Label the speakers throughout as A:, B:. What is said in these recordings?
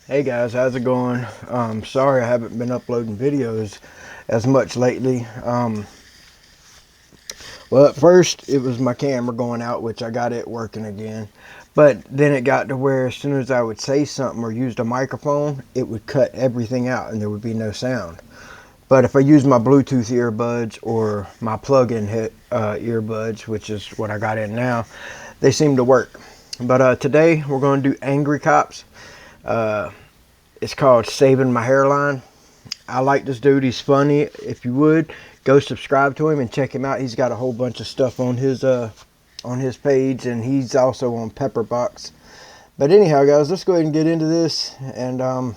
A: Hey guys, how's it going? Sorry I haven't been uploading videos as much lately. Well, at first it was my camera going out, which I got it working again. But then it got to where as soon as I would say something or used a microphone, it would cut everything out and there would be no sound. But if I use my Bluetooth earbuds or my plug-in earbuds, which is what I got in now, they seem to work. But today we're going to do Angry Cops. It's called Saving My Hairline. I like this dude. He's funny. If you would, go subscribe to him and check him out. He's got a whole bunch of stuff on his page, and he's also on Pepperbox. But anyhow, guys, let's go ahead and get into this. And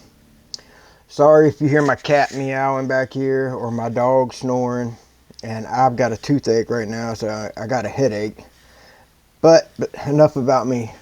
A: sorry if you hear my cat meowing back here or my dog snoring. And I've got a toothache right now, so I got a headache. But enough about me.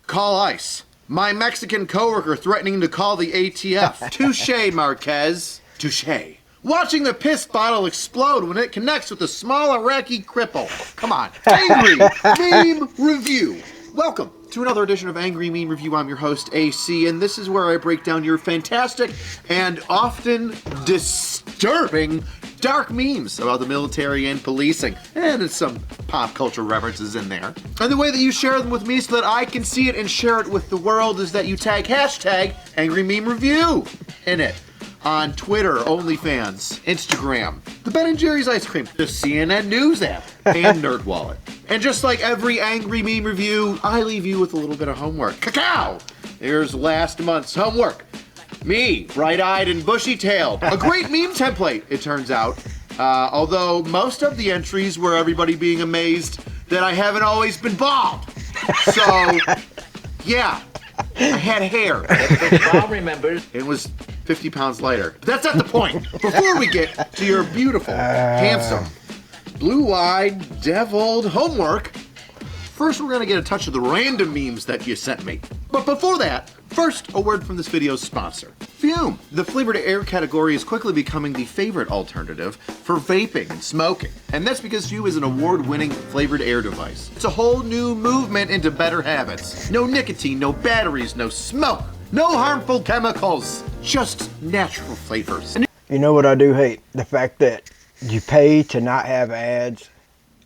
B: Call ICE. My Mexican coworker threatening to call the ATF. Touche, Marquez. Touche. Watching the piss bottle explode when it connects with a small Iraqi cripple. Come on. Angry Meme Review. Welcome to another edition of Angry Meme Review. I'm your host, AC, and this is where I break down your fantastic and often disturbing dark memes about the military and policing, and some pop culture references in there. And the way that you share them with me so that I can see it and share it with the world is that you tag hashtag Angry Meme Review in it on Twitter, OnlyFans, Instagram, the Ben & Jerry's ice cream, the CNN News app, and NerdWallet. And just like every Angry Meme Review, I leave you with a little bit of homework. Cacao! There's last month's homework. Me, bright-eyed and bushy-tailed. A great meme template, it turns out. Although most of the entries were everybody being amazed that I haven't always been bald. So, yeah, I had hair.
C: I'll remember.
B: It was 50 pounds lighter. But that's not the point. Before we get to your beautiful, handsome, blue-eyed, deviled homework, first we're going to get a touch of the random memes that you sent me. But before that, first, a word from this video's sponsor, Fume. The flavored air category is quickly becoming the favorite alternative for vaping and smoking. And that's because Fume is an award-winning flavored air device. It's a whole new movement into better habits. No nicotine, no batteries, no smoke, no harmful chemicals, just natural flavors.
A: You know what I do hate? The fact that you pay to not have ads,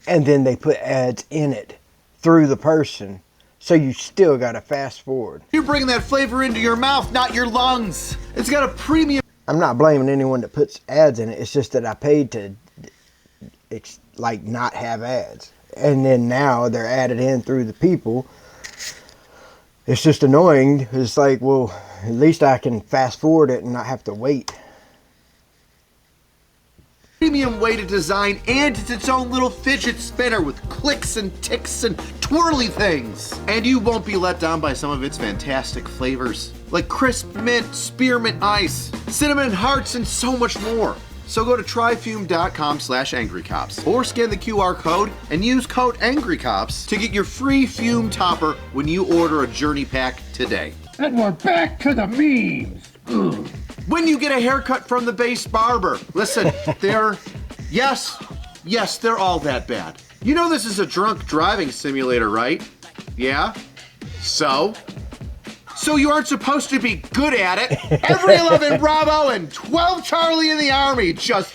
A: and then they put ads in it through the person. So you still gotta fast forward.
B: You're bringing that flavor into your mouth, not your lungs. It's got a premium.
A: I'm not blaming anyone that puts ads in it. It's just that I paid to, like, not have ads. And then now they're added in through the people. It's just annoying. It's like, well, at least I can fast forward it and not have to wait.
B: Premium way to design, and it's its own little fidget spinner with clicks and ticks and twirly things. And you won't be let down by some of its fantastic flavors, like crisp mint, spearmint ice, cinnamon hearts, and so much more. So go to tryfume.com/angrycops or scan the QR code and use code AngryCops to get your free Fume topper when you order a journey pack today.
C: And we're back to the memes. Ugh.
B: When you get a haircut from the base barber, listen, they're all that bad. You know this is a drunk driving simulator, right? Yeah? So you aren't supposed to be good at it. Every 11 Bravo and 12 Charlie in the Army just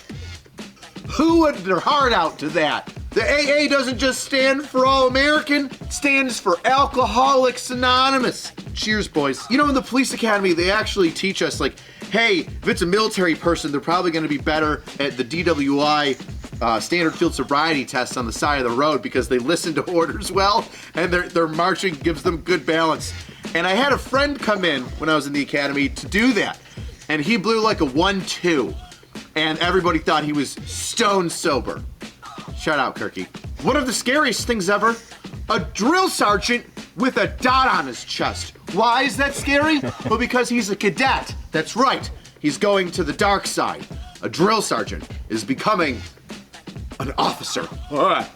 B: hooed their heart out to that. The AA doesn't just stand for All American, it stands for Alcoholics Anonymous. Cheers, boys. You know, in the police academy, they actually teach us, like, hey, if it's a military person, they're probably going to be better at the DWI standard field sobriety tests on the side of the road because they listen to orders well, and their marching gives them good balance. And I had a friend come in when I was in the academy to do that, and he blew like a 1-2, and everybody thought he was stone sober. Shout out, Kirky. One of the scariest things ever, a drill sergeant with a dot on his chest. Why is that scary? Well, because he's a cadet. That's right. He's going to the dark side. A drill sergeant is becoming an officer.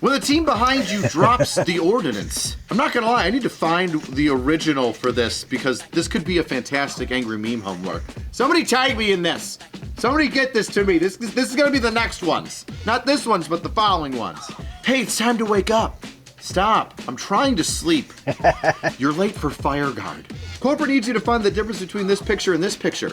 B: When the team behind you drops the ordnance, I'm not gonna lie, I need to find the original for this because this could be a fantastic Angry Meme homework. Somebody tag me in this. Somebody get this to me. This is gonna be the next ones. Not this ones, but the following ones. Hey, it's time to wake up. Stop. I'm trying to sleep. You're late for fire guard. Corporate needs you to find the difference between this picture and this picture.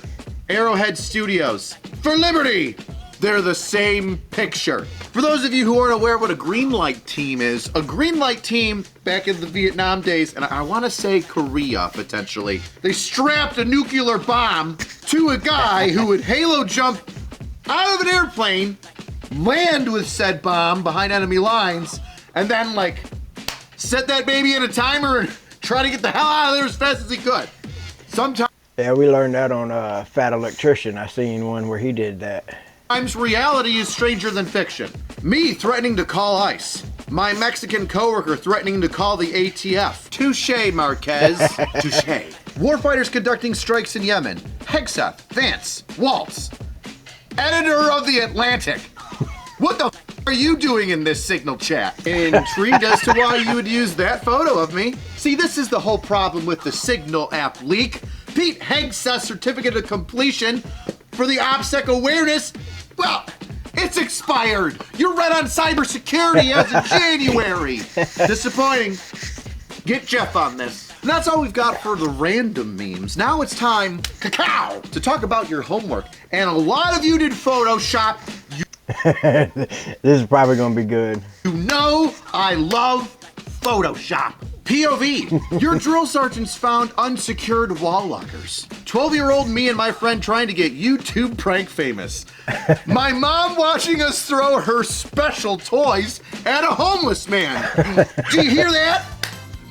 B: Arrowhead Studios. For liberty! They're the same picture. For those of you who aren't aware what a green light team is, a green light team back in the Vietnam days, and I want to say Korea potentially, they strapped a nuclear bomb to a guy who would halo jump out of an airplane, land with said bomb behind enemy lines, and then like set that baby in a timer and try to get the hell out of there as fast as he could. Sometimes
A: we learned that on Fat Electrician. I seen one where he did that.
B: reality is stranger than fiction. Me threatening to call ICE. My Mexican coworker threatening to call the ATF. Touche, Marquez. Touche. Warfighters conducting strikes in Yemen. Hegseth, Vance, Waltz. Editor of The Atlantic. What the are you doing in this signal chat? Intrigued as to why you would use that photo of me? See, this is the whole problem with the Signal app leak. Pete Hegseth's certificate of completion for the OPSEC awareness, well, it's expired. You're red on cybersecurity as of January. Disappointing. Get Jeff on this. And that's all we've got for the random memes. Now it's time, cacao, to talk about your homework. And a lot of you did Photoshop.
A: This is probably gonna be good.
B: You know I love Photoshop. POV, your drill sergeants found unsecured wall lockers. 12-year-old me and my friend trying to get YouTube prank famous. My mom watching us throw her special toys at a homeless man. Do you hear that?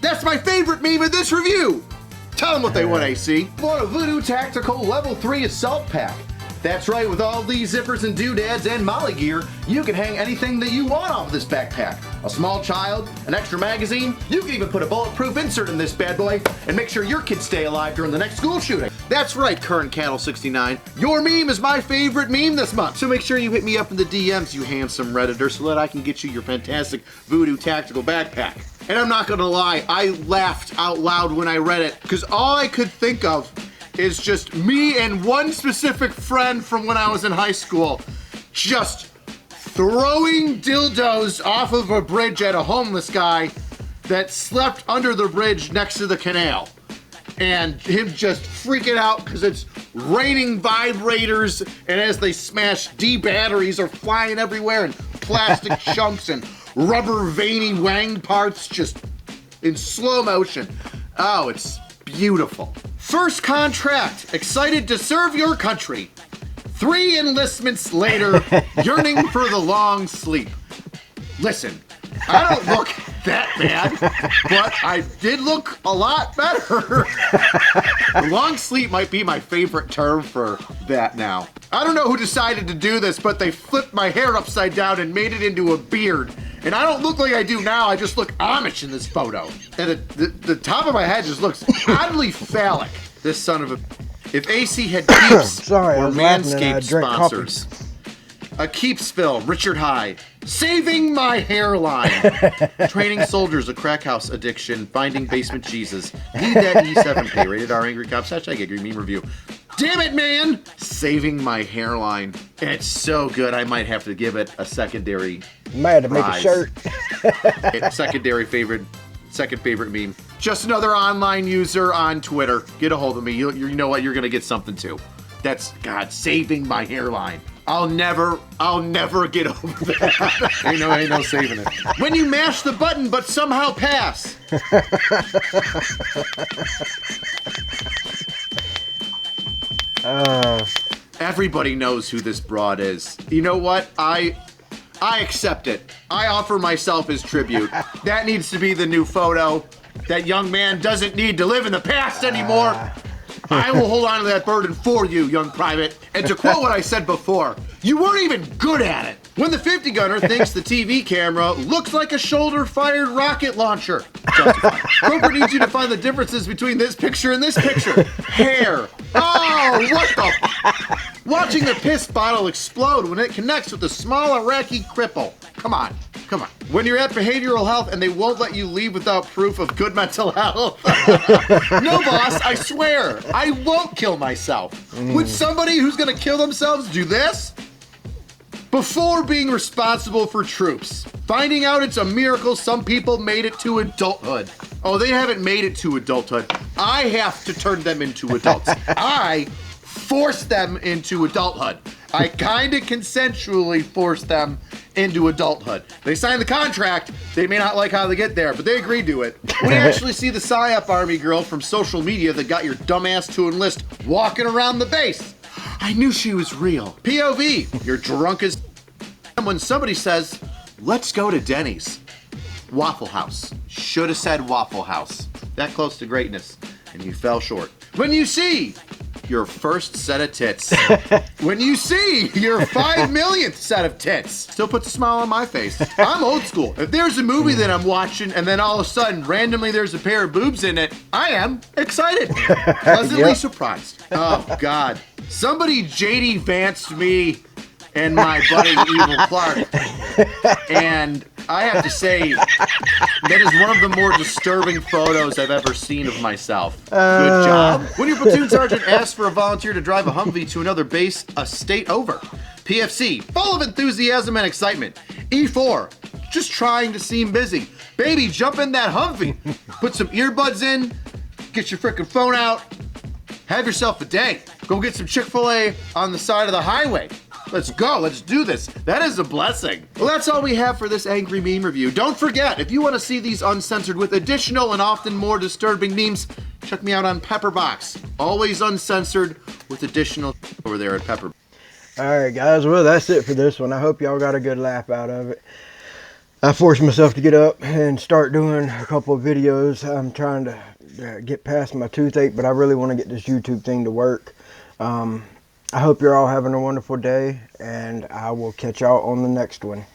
B: That's my favorite meme of this review. Tell them what they want, AC. For a Voodoo Tactical Level 3 Assault Pack. That's right, with all these zippers and doodads and molly gear, you can hang anything that you want off of this backpack. A small child, an extra magazine, you can even put a bulletproof insert in this bad boy and make sure your kids stay alive during the next school shooting. That's right, Current Cattle 69. Your meme is my favorite meme this month. So make sure you hit me up in the DMs, you handsome Redditor, so that I can get you your fantastic Voodoo Tactical backpack. And I'm not gonna lie, I laughed out loud when I read it, because all I could think of is just me and one specific friend from when I was in high school just throwing dildos off of a bridge at a homeless guy that slept under the bridge next to the canal. And him just freaking out because it's raining vibrators, and as they smash, D batteries are flying everywhere, and plastic chunks and rubber veiny wang parts just in slow motion. Oh, it's beautiful. First contract, excited to serve your country. 3 enlistments later, yearning for the long sleep. Listen, I don't look that bad, but I did look a lot better. Long sleep might be my favorite term for that now. I don't know who decided to do this, but they flipped my hair upside down and made it into a beard. And I don't look like I do now, I just look Amish in this photo. And the top of my head just looks oddly phallic. This son of a... If AC had Keeps
A: Sorry, I
B: or
A: was laughing and I
B: Manscaped
A: drank
B: sponsors. A Keepsville, Richard High. Saving my hairline. Training soldiers, a crack house addiction. Finding basement Jesus. Need that E7 pay. Rated R Angry Cops. Hashtag Angry Meme Review. Damn it, man! Saving my hairline. It's so good, I might have to give it a secondary
A: Might have to make a
B: prize.
A: shirt.
B: Second favorite meme. Just another online user on Twitter. Get a hold of me. You know what? You're gonna get something too. That's God saving my hairline. I'll never get over that. ain't no saving it. When you mash the button but somehow pass. Everybody knows who this broad is. You know what? I accept it. I offer myself as tribute. That needs to be the new photo. That young man doesn't need to live in the past anymore. I will hold on to that burden for you, young private. And to quote what I said before, you weren't even good at it. When the 50 gunner thinks the TV camera looks like a shoulder-fired rocket launcher. Corporate needs you to find the differences between this picture and this picture. Hair. Oh, what the... Watching the piss bottle explode when it connects with a small Iraqi cripple. Come on. When you're at behavioral health and they won't let you leave without proof of good mental health. No, boss, I swear, I won't kill myself. Would somebody who's gonna kill themselves do this? Before being responsible for troops, finding out it's a miracle some people made it to adulthood. Oh, they haven't made it to adulthood. I have to turn them into adults. I force them into adulthood. I kind of consensually force them into adulthood. They sign the contract. They may not like how they get there, but they agreed to it. When you actually see the PSYOP Army girl from social media that got your dumbass to enlist walking around the base, I knew she was real. POV, you're drunk as when somebody says, let's go to Denny's. Waffle House. Should have said Waffle House. That close to greatness, and you fell short. When you see your first set of tits. When you see your 5 millionth set of tits, still puts a smile on my face. I'm old school. If there's a movie that I'm watching and then all of a sudden randomly there's a pair of boobs in it, I am excited. Pleasantly surprised. Oh God. Somebody JD Vanced me and my buddy Evil Clark. And I have to say, that is one of the more disturbing photos I've ever seen of myself. Good job. When your platoon sergeant asks for a volunteer to drive a Humvee to another base a state over. PFC, full of enthusiasm and excitement. E4, just trying to seem busy. Baby, jump in that Humvee. Put some earbuds in, get your frickin' phone out, have yourself a day. Go get some Chick-fil-A on the side of the highway. Let's go. Let's do this. That is a blessing. Well, that's all we have for this Angry Meme review. Don't forget, if you want to see these uncensored with additional and often more disturbing memes, check me out on Pepperbox. Always uncensored with additional over there at Pepper.
A: All right, guys. Well, that's it for this one. I hope y'all got a good laugh out of it. I forced myself to get up and start doing a couple of videos. I'm trying to get past my toothache, but I really want to get this YouTube thing to work. I hope you're all having a wonderful day, and I will catch y'all on the next one.